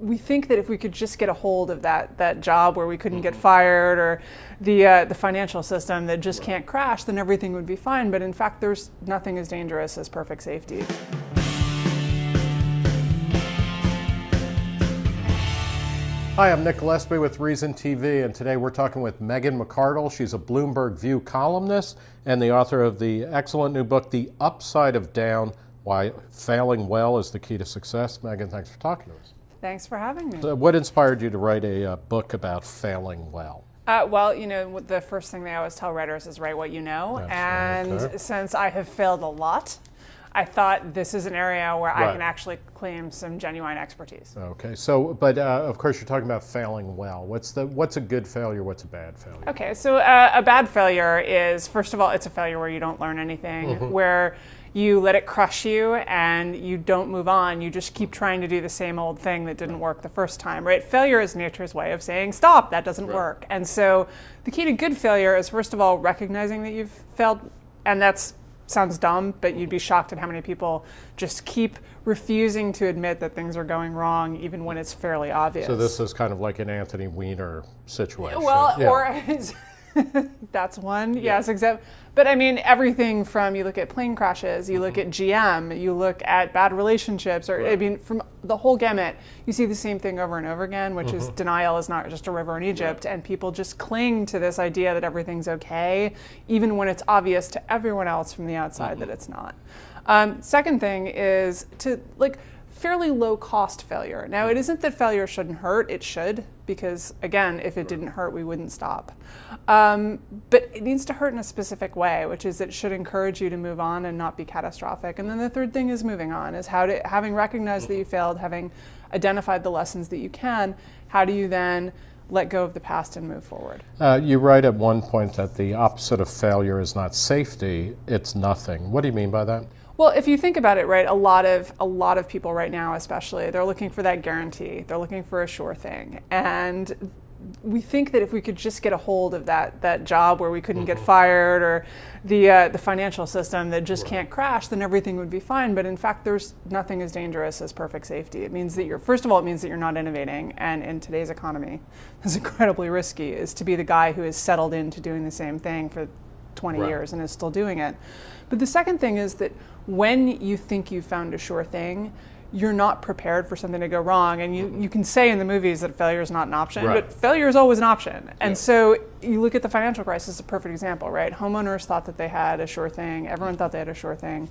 We think that if we could just get a hold of that job where we couldn't get fired, or the financial system that just can't crash, then everything would be fine. But in fact, there's nothing as dangerous as perfect safety. Hi, I'm Nick Gillespie with Reason TV, and today we're talking with Megan McArdle. She's a Bloomberg View columnist and the author of the excellent new book, The Upside of Down: Why Failing Well is the Key to Success. Megan, thanks for talking to us. Thanks for having me. So what inspired you to write a book about failing well? Well, the first thing they always tell writers is write what you know. Since I have failed a lot, I thought this is an area where I can actually claim some genuine expertise. Okay, so, but of course you're talking about failing well. What's a good failure? What's a bad failure? Okay, so a bad failure is, first of all, it's a failure where you don't learn anything, where you let it crush you and you don't move on. You just keep trying to do the same old thing that didn't work the first time, right? Failure is nature's way of saying, stop, that doesn't work. And so the key to good failure is, first of all, recognizing that you've failed, and sounds dumb, but you'd be shocked at how many people just keep refusing to admit that things are going wrong, even when it's fairly obvious. So this is kind of like an Anthony Weiner situation. Well, or that's one, yes, except, but I mean, everything from, you look at plane crashes, you look at GM, you look at bad relationships, or I mean, from the whole gamut, you see the same thing over and over again, which is denial is not just a river in Egypt, and people just cling to this idea that everything's okay, even when it's obvious to everyone else from the outside that it's not. Second thing is to fairly low cost failure. Now, it isn't that failure shouldn't hurt, it should, because again, if it didn't hurt, we wouldn't stop. But it needs to hurt in a specific way, which is it should encourage you to move on and not be catastrophic. And then the third thing is moving on, is having recognized that you failed, having identified the lessons that you can, how do you then let go of the past and move forward? You write at one point that the opposite of failure is not safety, it's nothing. What do you mean by that? Well, if you think about it, right, a lot of people right now, especially, they're looking for that guarantee. They're looking for a sure thing. And we think that if we could just get a hold of that job where we couldn't get fired, or the financial system that just can't crash, then everything would be fine. But in fact, there's nothing as dangerous as perfect safety. It means that first of all, it means that you're not innovating. And in today's economy, it's incredibly risky, is to be the guy who is settled into doing the same thing for 20 years and is still doing it. But the second thing is that when you think you found a sure thing, you're not prepared for something to go wrong. And you can say in the movies that failure is not an option, but failure is always an option. And so you look at the financial crisis, a perfect example, right? Homeowners thought that they had a sure thing. Everyone thought they had a sure thing.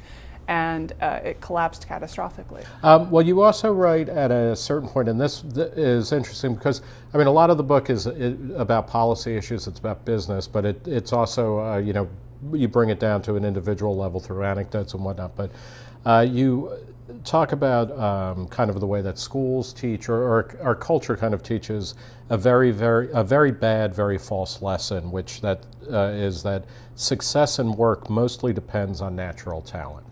And it collapsed catastrophically. Well, you also write at a certain point, and this is interesting because, I mean, a lot of the book is about policy issues, it's about business, but it's also, you bring it down to an individual level through anecdotes and whatnot. But you talk about kind of the way that schools teach, or our culture kind of teaches a very bad, very false lesson, which is that success in work mostly depends on natural talent.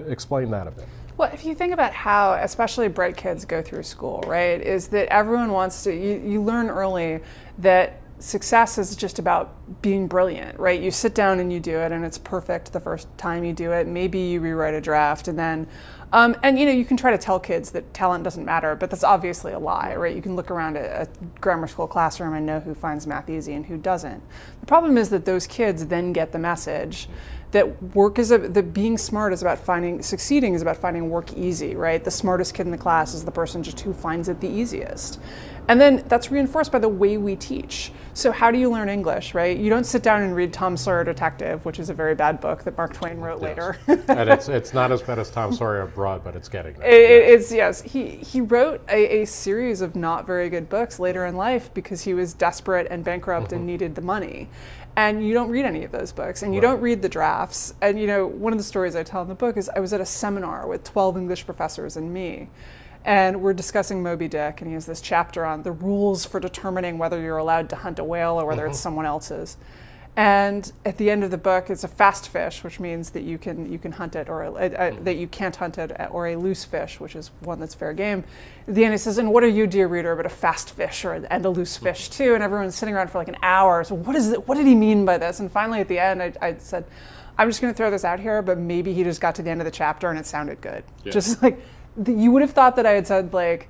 Explain that a bit. Well, if you think about how especially bright kids go through school, right, is that everyone wants to, you learn early that success is just about being brilliant, right? You sit down and you do it and it's perfect the first time you do it. Maybe you rewrite a draft and then, you can try to tell kids that talent doesn't matter, but that's obviously a lie, right? You can look around a grammar school classroom and know who finds math easy and who doesn't. The problem is that those kids then get the message that that being smart is about succeeding is about finding work easy, right? The smartest kid in the class is the person just who finds it the easiest. And then that's reinforced by the way we teach. So how do you learn English, right? You don't sit down and read Tom Sawyer Detective, which is a very bad book that Mark Twain wrote later. And it's not as bad as Tom Sawyer Abroad, but it's getting there. Yes. He wrote a series of not very good books later in life because he was desperate and bankrupt and needed the money. And you don't read any of those books, and you don't read the drafts. And one of the stories I tell in the book is I was at a seminar with 12 English professors and me. And we're discussing Moby Dick, and he has this chapter on the rules for determining whether you're allowed to hunt a whale or whether it's someone else's. And at the end of the book, it's a fast fish, which means that you can hunt it, or that you can't hunt it, or a loose fish, which is one that's fair game. At the end, it says, "And what are you, dear reader, but a fast fish and a loose fish too?" And everyone's sitting around for like an hour. So what is it? What did he mean by this? And finally, at the end, I said, "I'm just going to throw this out here, but maybe he just got to the end of the chapter and it sounded good." Yeah. Just like you would have thought that I had said like,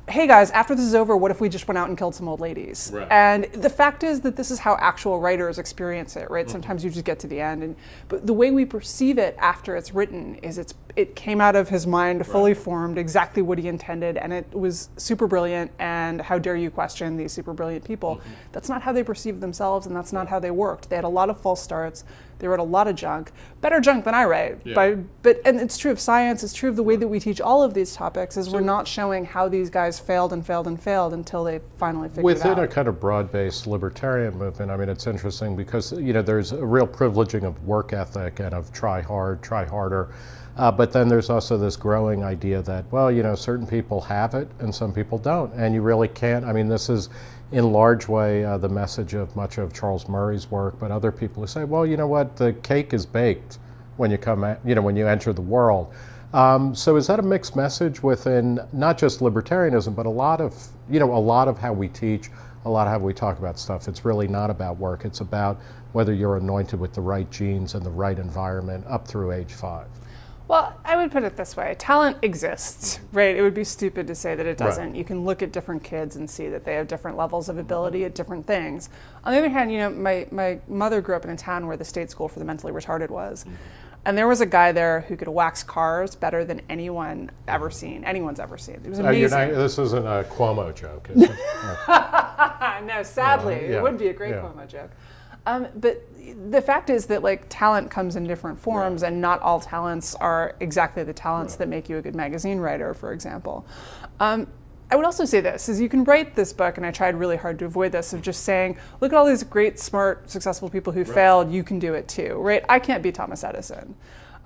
hey guys, after this is over, what if we just went out and killed some old ladies? Right. And the fact is that this is how actual writers experience it, right? Sometimes you just get to the end, but the way we perceive it after it's written is it came out of his mind, fully formed, exactly what he intended, and it was super brilliant, and how dare you question these super brilliant people? That's not how they perceived themselves, and that's not how they worked. They had a lot of false starts. They wrote a lot of junk, better junk than I write. And it's true of science, it's true of the way that we teach all of these topics, is we're not showing how these guys failed and failed and failed until they finally figured it out. Within a kind of broad-based libertarian movement, I mean, it's interesting because, there's a real privileging of work ethic and of try hard, try harder. But then there's also this growing idea that, well, certain people have it and some people don't. And you really can't, I mean, this is in large way the message of much of Charles Murray's work, but other people who say, well, you know what, the cake is baked when you come at, when you enter the world. So is that a mixed message within not just libertarianism, but a lot of how we teach, a lot of how we talk about stuff? It's really not about work. It's about whether you're anointed with the right genes and the right environment up through age 5. Well, I would put it this way. Talent exists, right? It would be stupid to say that it doesn't. Right. You can look at different kids and see that they have different levels of ability at different things. On the other hand, my mother grew up in a town where the state school for the mentally retarded was. And there was a guy there who could wax cars better than anyone's ever seen. It was amazing. This isn't a Cuomo joke, is it? No, sadly. It would be a great Cuomo joke. But the fact is that talent comes in different forms, and not all talents are exactly the talents that make you a good magazine writer, for example. I would also say this, is you can write this book, and I tried really hard to avoid this, of just saying, look at all these great, smart, successful people who failed, you can do it too, right? I can't be Thomas Edison.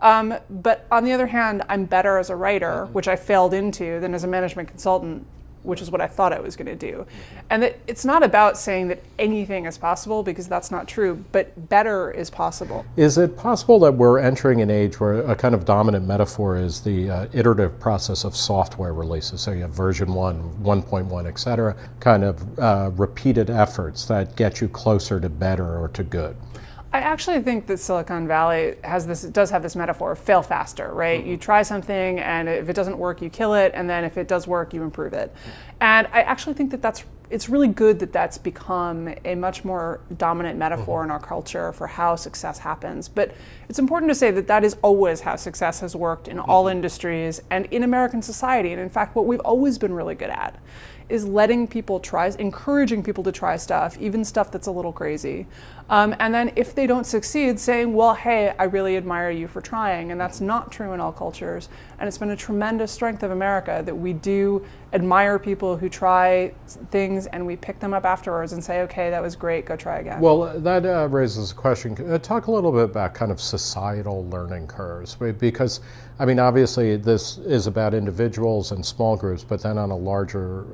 But on the other hand, I'm better as a writer, which I failed into, than as a management consultant, which is what I thought I was going to do. And that it's not about saying that anything is possible, because that's not true, but better is possible. Is it possible that we're entering an age where a kind of dominant metaphor is the iterative process of software releases? So you have version 1, 1.1, et cetera, kind of repeated efforts that get you closer to better or to good? I actually think that Silicon Valley does have this metaphor of fail faster, right? You try something, and if it doesn't work, you kill it, and then if it does work, you improve it. And I actually think that it's really good that that's become a much more dominant metaphor in our culture for how success happens. But it's important to say that that is always how success has worked in all industries and in American society. And in fact, what we've always been really good at is letting people try, encouraging people to try stuff, even stuff that's a little crazy. And then if they don't succeed, saying, well, hey, I really admire you for trying. And that's not true in all cultures. And it's been a tremendous strength of America that we do admire people who try things, and we pick them up afterwards and say, okay, that was great, go try again. Well, that raises a question. Talk a little bit about kind of societal learning curves, because, I mean, obviously this is about individuals and small groups, but then on a larger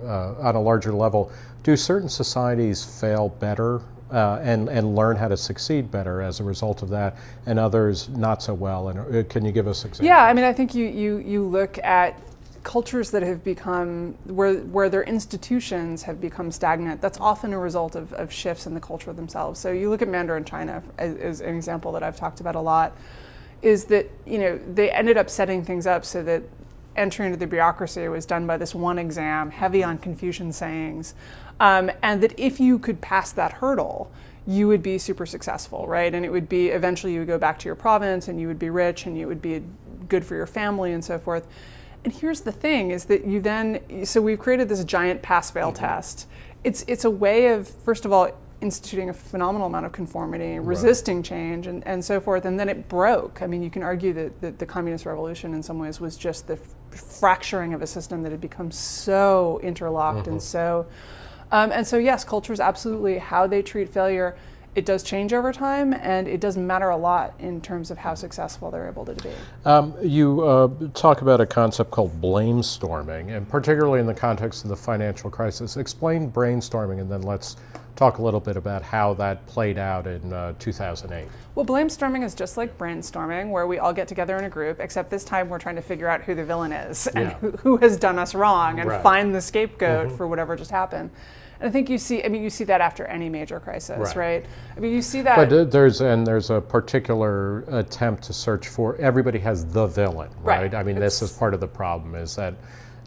level, do certain societies fail better and learn how to succeed better as a result of that, and others not so well? And can you give us examples? Yeah, I mean, I think you look at cultures that have become, where their institutions have become stagnant. That's often a result of shifts in the culture themselves. So you look at Mandarin China as an example that I've talked about a lot, is that they ended up setting things up so that entry into the bureaucracy was done by this one exam, heavy on Confucian sayings, and that if you could pass that hurdle, you would be super successful, right? And it would be, eventually you would go back to your province, and you would be rich, and you would be good for your family and so forth. And here's the thing, is that so we've created this giant pass-fail test. It's a way of, first of all, instituting a phenomenal amount of conformity, resisting change, and so forth, and then it broke. I mean, you can argue that the communist revolution in some ways was just the fracturing of a system that had become so interlocked and so yes, cultures, absolutely, how they treat failure, it does change over time, and it does matter a lot in terms of how successful they're able to be. You talk about a concept called blamestorming, and particularly in the context of the financial crisis. Explain brainstorming, and then let's talk a little bit about how that played out in 2008. Well, blamestorming is just like brainstorming, where we all get together in a group, except this time we're trying to figure out who the villain is and who has done us wrong, and find the scapegoat for whatever just happened. And I think you see that after any major crisis, right? I mean, you see that. But there's a particular attempt to search for, everybody has the villain, right? I mean, this is part of the problem, is that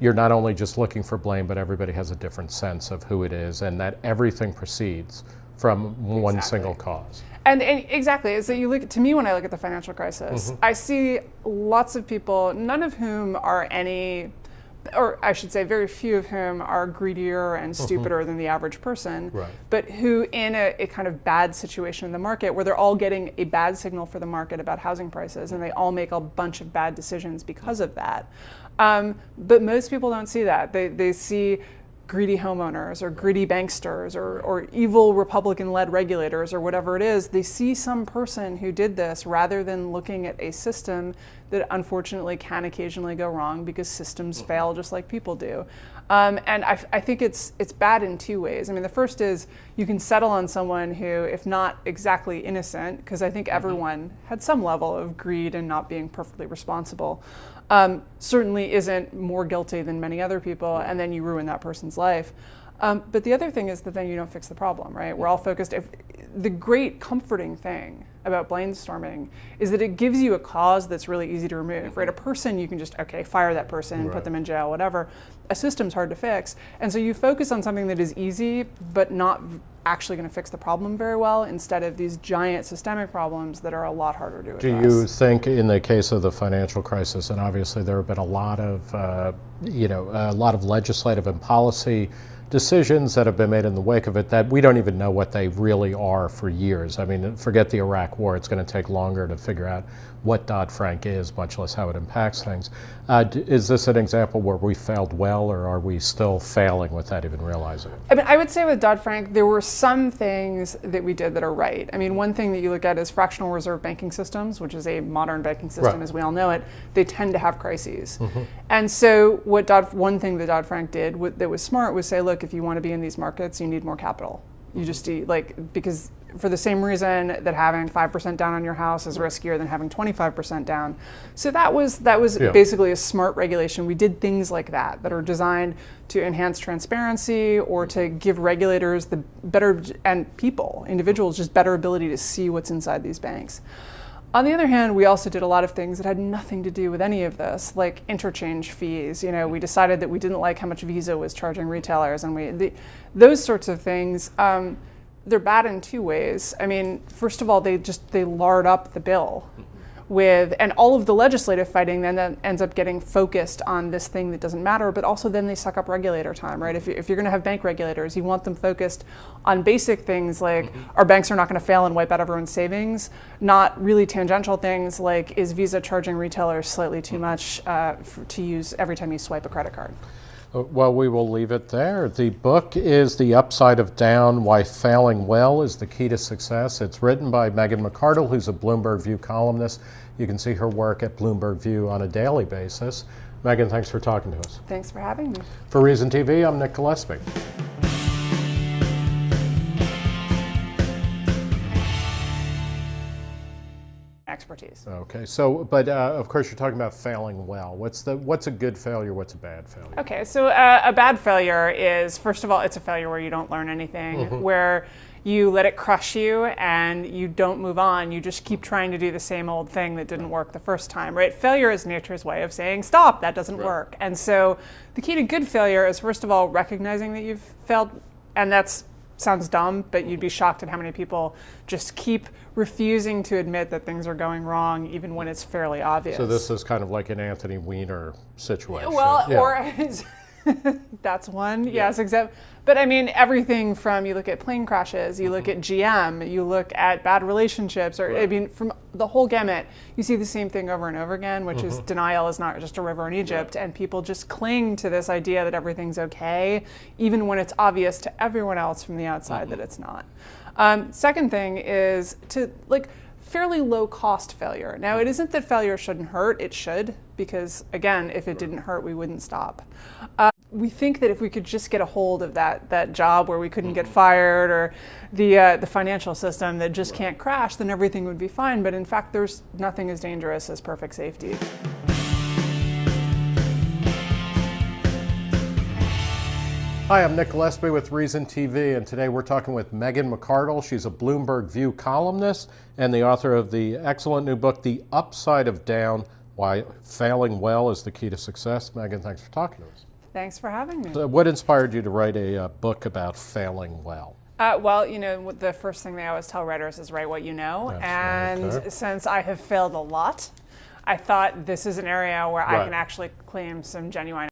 you're not only just looking for blame, but everybody has a different sense of who it is, and that everything proceeds from one single cause. And exactly, so you look to me when I look at the financial crisis, I see lots of people, none of whom are any, or I should say very few of whom are greedier and stupider than the average person, but who in a kind of bad situation in the market where they're all getting a bad signal for the market about housing prices and they all make a bunch of bad decisions because of that. But most people don't see that. They see greedy homeowners or greedy banksters or evil Republican-led regulators or whatever it is. They see some person who did this rather than looking at a system that unfortunately can occasionally go wrong because systems fail just like people do. And I think it's bad in two ways. I mean, the first is you can settle on someone who, if not exactly innocent, because I think everyone had some level of greed and not being perfectly responsible, certainly isn't more guilty than many other people, and then you ruin that person's life. But the other thing is that then you don't fix the problem, right? We're all focused. The great comforting thing about brainstorming is that it gives you a cause that's really easy to remove, right? A person, you can just, fire that person, put them in jail, whatever. A system's hard to fix. And so you focus on something that is easy, but not actually going to fix the problem very well, instead of these giant systemic problems that are a lot harder to address. Do you think in the case of the financial crisis, and obviously there have been a lot of legislative and policy decisions that have been made in the wake of it that we don't even know what they really are for years. I mean, forget the Iraq War. It's going to take longer to figure out what Dodd-Frank is, much less how it impacts things. Is this an example where we failed well, or are we still failing without even realizing it? I mean, I would say with Dodd-Frank, there were some things that we did that are right. I mean, one thing that you look at is fractional reserve banking systems, which is a modern banking system as we all know it. They tend to have crises. And so one thing that Dodd-Frank did that was smart was say, look, if you want to be in these markets, you need more capital. You just need, because for the same reason that having 5% down on your house is riskier than having 25% down. So that was basically a smart regulation. We did things like that are designed to enhance transparency or to give regulators the better, and individuals, just better ability to see what's inside these banks. On the other hand, we also did a lot of things that had nothing to do with any of this, like interchange fees. We decided that we didn't like how much Visa was charging retailers, and those sorts of things. They're bad in two ways. I mean, first of all, they lard up the bill and all of the legislative fighting then ends up getting focused on this thing that doesn't matter, but also then they suck up regulator time, right? If you're going to have bank regulators, you want them focused on basic things like our banks are not going to fail and wipe out everyone's savings, not really tangential things like is Visa charging retailers slightly too much to use every time you swipe a credit card. Well, we will leave it there. The book is The Upside of Down, Why Failing Well is the Key to Success. It's written by Megan McArdle, who's a Bloomberg View columnist. You can see her work at Bloomberg View on a daily basis. Megan, thanks for talking to us. Thanks for having me. For Reason TV, I'm Nick Gillespie. Expertise. Okay, so, but of course you're talking about failing well. What's a good failure? What's a bad failure? Okay, so a bad failure is, first of all, it's a failure where you don't learn anything, where you let it crush you and you don't move on. You just keep trying to do the same old thing that didn't work the first time, right? Failure is nature's way of saying, stop, that doesn't work. And so the key to good failure is, first of all, recognizing that you've failed, and sounds dumb, but you'd be shocked at how many people just keep refusing to admit that things are going wrong, even when it's fairly obvious. So this is kind of like an Anthony Weiner situation. Well, or that's one, yes, except, but I mean, everything from, you look at plane crashes, you look at GM, you look at bad relationships, or I mean, from the whole gamut, you see the same thing over and over again, which is denial is not just a river in Egypt, and people just cling to this idea that everything's okay, even when it's obvious to everyone else from the outside that it's not. Second thing is to fairly low cost failure. Now, it isn't that failure shouldn't hurt, it should, because again, if it didn't hurt, we wouldn't stop. We think that if we could just get a hold of that job where we couldn't get fired, or the financial system that just can't crash, then everything would be fine. But in fact, there's nothing as dangerous as perfect safety. Hi, I'm Nick Gillespie with Reason TV, and today we're talking with Megan McArdle. She's a Bloomberg View columnist and the author of the excellent new book, The Upside of Down, Why Failing Well is the Key to Success. Megan, thanks for talking to us. Thanks for having me. So what inspired you to write a book about failing well? Well, the first thing they always tell writers is write what you know. And since I have failed a lot, I thought this is an area where I can actually claim some genuine